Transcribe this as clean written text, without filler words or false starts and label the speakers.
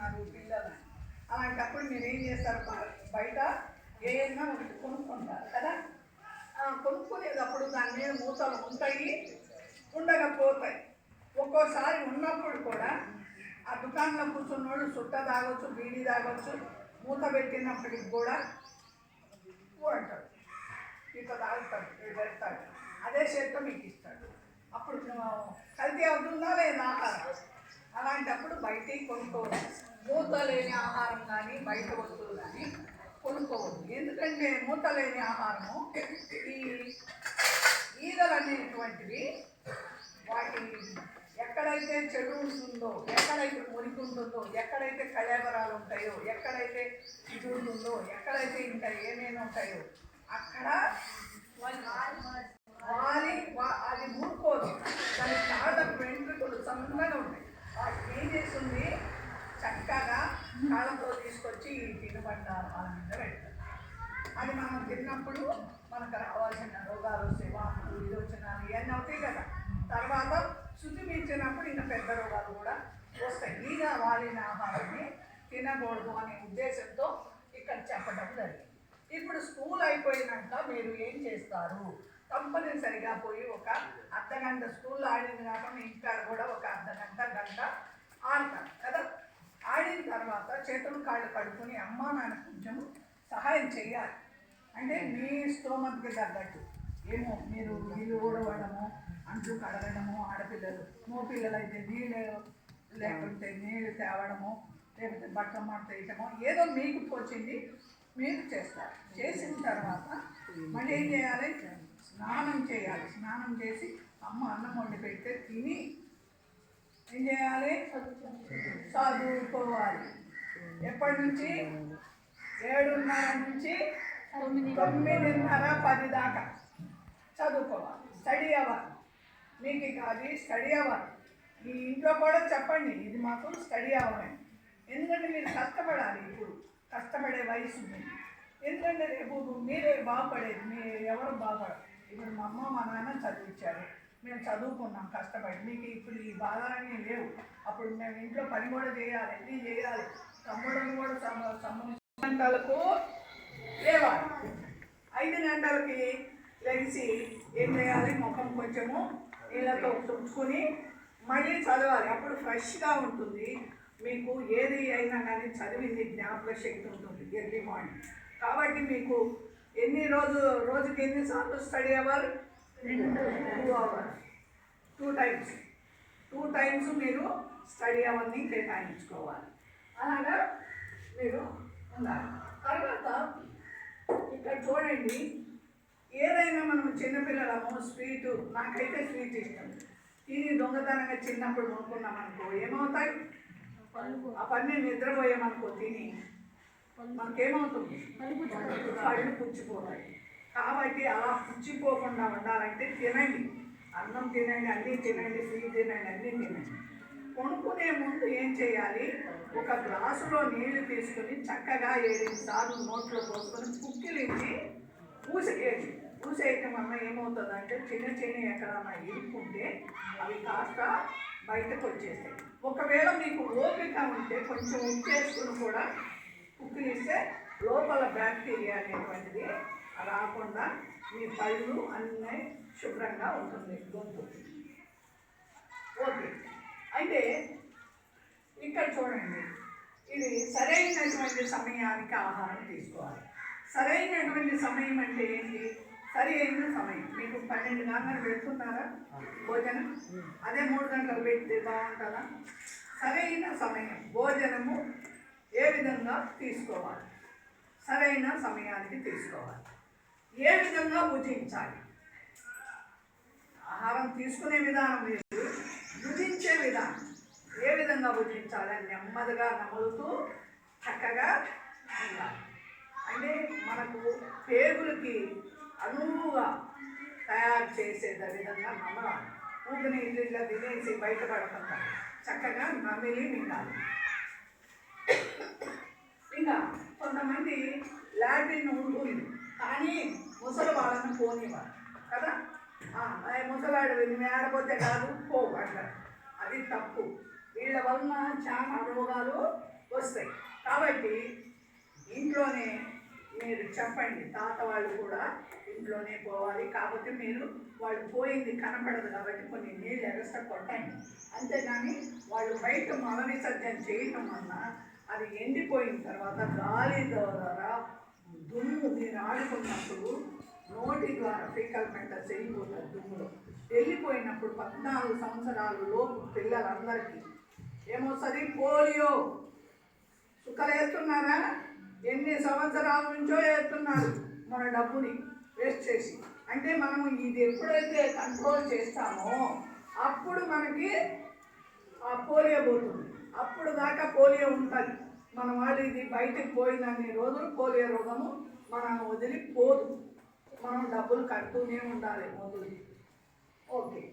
Speaker 1: చేస్తున్నారు పిల్లలు. అలాంటప్పుడు మీరు ఏం చేస్తారు, బయట ఏమైనా ఒకటి కొనుక్కుంటారు కదా. కొనుక్కునేటప్పుడు దాని మీద మూతలు ఉంటాయి, ఉండకపోతాయి. ఒక్కోసారి ఉన్నప్పుడు కూడా ఆ దుకాణంలో కూర్చున్నోడు సుట్ట తాగొచ్చు, బీడీ తాగొచ్చు, మూత పెట్టినప్పటికి కూడా అంటాడు, ఇట్లా తాగుతాడు, పెడతాడు, అదే చేతితో మీకు ఇస్తాడు. అప్పుడు కల్తీ అవుతుందా లేదా ఆహారం? అలాంటప్పుడు బయటికి కొనుక్కోవద్దు. మూత లేని ఆహారం కానీ బయట వస్తువులు కానీ కొనుక్కోవద్దు. ఎందుకంటే మూత లేని ఆహారము ఈ ఈగలు అనేటువంటివి వాటి ఎక్కడైతే చెడు ఉంటుందో, ఎక్కడైతే మురికి ఉంటుందో, ఎక్కడైతే కళేబరాలు ఉంటాయో, ఎక్కడైతే ఇది ఉంటుందో, ఎక్కడైతే ఇంకా ఏమేమి ఉంటాయో అక్కడ అది మూడుకోదు. దాని కాళ్ళ వెంట్రుకలు సన్నగా ఉంటాయి. వాటిని ఏం చేస్తుంది, చక్కగా కాళ్ళతో తీసుకొచ్చి తినబడ్డారు వాళ్ళ మీద పెడతారు. అది మనం తిన్నప్పుడు మనకు రావాల్సిన రోగాలు వస్తాయి, వాపులు, విరోచనాలు ఇవన్నీ అవుతాయి కదా. తర్వాత శుద్ధి మించినప్పుడు ఇంకా పెద్ద రోగాలు కూడా వస్తాయి. ఈగ వాలిన ఆహారాన్ని తినకూడదు అనే ఉద్దేశంతో ఇక్కడ చెప్పడం జరిగింది. ఇప్పుడు స్కూల్ అయిపోయినాక మీరు ఏం చేస్తారు, కంపల్సరిగా పోయి ఒక అర్ధగంట స్కూల్లో ఆడింది కాక మీ ఇంటికాడ కూడా ఒక అర్ధగంట గంట ఆడతారు కదా. ఆడిన తర్వాత చేతులు కాళ్ళు కడుక్కొని అమ్మా నాన్న కొంచెము సహాయం చేయాలి. అంటే మీ స్తోమతకి తగ్గట్టు ఏమో మీరు నీళ్ళు ఊడవడము, అంట్లు కడగడము, ఆడపిల్లలు మోపిల్లలు అయితే నీళ్ళు లేకుంటే నీళ్ళు తేవడము, లేకపోతే బట్టలు మాట వేయటము, ఏదో మీకు తోచింది మీరు చేస్తారు. చేసిన తర్వాత మళ్ళీ ఏం చేయాలి, స్నానం చేయాలి. స్నానం చేసి అమ్మ అన్నం వండి పెడితే తిని ఏం చేయాలి, చదువుకోవాలి. ఎప్పటి నుంచి 7:30 నుంచి 9:30, 10 దాకా చదువుకోవాలి. స్టడీ అవర్ మీకు ఇక అది స్టడీ అవర్. మీ ఇంట్లో కూడా చెప్పండి, ఇది మాకు స్టడీ అవర్ అని. ఎందుకంటే మీరు కష్టపడాలి. ఇప్పుడు కష్టపడే వయసు ఉంది. ఎందుకంటే రేపు మీరే బాగుపడేది. మీరు ఎవరు బాగుపడరు. ఇప్పుడు మా అమ్మ మా నాన్న చదివించారు, మేము చదువుకున్నాం కష్టపడి. మీకు ఇప్పుడు ఈ బాధలన్నీ లేవు. అప్పుడు మేము ఇంట్లో పని కూడా చేయాలి, అన్నీ చేయాలి. తమ్ముళ్ళని కూడా 9 గంటలకు లేవాలి. 5 గంటలకి లేచి ఏం చేయాలి, ముఖం కొంచెము నీళ్ళతో తుడుచుకొని మళ్ళీ చదవాలి. అప్పుడు ఫ్రెష్గా ఉంటుంది. మీకు ఏది అయినా కానీ చదివింది జ్ఞాపక శక్తి ఉంటుంది ఎర్లీ మార్నింగ్. కాబట్టి మీకు రోజుకి ఎన్నిసార్లు స్టడీ అవర్, 2 అవర్స్, 2 టైమ్స్ మీరు స్టడీ అవర్ని కేటాయించుకోవాలి. అలాగా మీరు ఉండాలి. తర్వాత ఇక్కడ చూడండి, ఏదైనా మనం చిన్నపిల్లలము స్వీటు, నాకైతే స్వీట్ ఇష్టం, తిని దొంగతనంగా చిన్నప్పుడు కొనుక్కున్నాం అనుకో ఏమవుతాయి, ఆ పని నిద్రపోయామనుకో తిని మనకేమవుతుంది, కళ్ళు పుచ్చిపోతాయి. కాబట్టి అలా పుచ్చిపోకుండా ఉండాలంటే తినండి, అన్నం తినండి, అన్నీ తినండి, స్వీట్ తినండి, అన్నీ తినండి. కొనుక్కునే ముందు ఏం చేయాలి, ఒక గ్లాసులో నీళ్లు తీసుకొని చక్కగా 7 సార్లు నోట్లో పోసుకొని పుక్కిలించి పూసేయటం వల్ల ఏమవుతుందంటే చిన్న ఎక్కడన్నా ఇరుక్కుంటే అవి కాస్త బయటకు వచ్చేస్తాయి. ఒకవేళ మీకు ఓపిక ఉంటే కొంచెం ఉప్పేసుకుని కూడా పుక్కిలిస్తే లోపల బ్యాక్టీరియా అనేటువంటిది రాకుండా మీ పళ్ళు అన్నీ శుభ్రంగా ఉంటుంది, గొంతు. ఓకే, అయితే ఇక్కడ చూడండి, ఇది సరైనటువంటి సమయానికి ఆహారం తీసుకోవాలి. సరైనటువంటి సమయం అంటే ఏంటి, సరి అయిన సమయం. మీకు 12 గంటలకు పెడుతున్నారా భోజనం, అదే 3 గంటలకు పెడితే బాగుంటుందా? సరైన సమయం భోజనము ఏ విధంగా తీసుకోవాలి, సరైన సమయానికి తీసుకోవాలి. ఏ విధంగా భుజించాలి, ఆహారం తీసుకునే విధానం లేదు, భుజించే విధానం ఏ విధంగా భుజించాలి అని నెమ్మదిగా నములుతూ చక్కగా ఉండాలి. అంటే మనకు పేగులకి అనువుగా తయారు చేసే విధంగా నమలాలి. ఊపిని ఇల్లు తినేసి బయటపడకుండా చక్కగా నమిలి మింగాలి. ఇంకా కొంతమంది లాట్రిన్ ఉంటుంది కానీ ముసలి వాళ్ళని పోనివ్వాలి కదా. ముసలాడు ఆడపోతే కాదు పో అంటారు, అది తప్పు. వీళ్ళ వలన చాలా రోగాలు వస్తాయి. కాబట్టి ఇంట్లోనే మీరు చెప్పండి, తాత వాళ్ళు కూడా ఇంట్లోనే పోవాలి. కాకపోతే మీరు వాళ్ళు పోయింది కనపడదు కాబట్టి కొన్ని నీళ్ళు ఎగస్ట్రా కొట్టండి. అంతేగాని వాళ్ళు బయట మల విసర్జన చేయటం వల్ల అది ఎండిపోయిన తర్వాత గాలి ద్వారా దుమ్ము మీరు ఆడుకున్నప్పుడు నోటి ద్వారా ఫీకల్ మ్యాటర్స్ వెళ్ళిపోతారు. దుమ్ములో వెళ్ళిపోయినప్పుడు 14 సంవత్సరాలు లోపు పిల్లలందరికీ ఏమొస్తుంది? పోలియో. చుక్కలేస్తున్నారా? ఎన్ని సంవత్సరాల నుంచో వేస్తున్నారు మన డబ్బుని వేస్ట్ చేసి. అంటే మనం ఇది ఎప్పుడైతే కంట్రోల్ చేస్తామో అప్పుడు మనకి ఆ పోలియో పోతుంది. అప్పుడు దాకా పోలియో ఉంటుంది. మన వాళ్ళు ఇది బయటకు పోయినన్ని రోజులు పోలియో రోగము మనం వదిలిపోదు. మనం డబ్బులు కడుతూనే ఉండాలి మొదలు. ఓకే.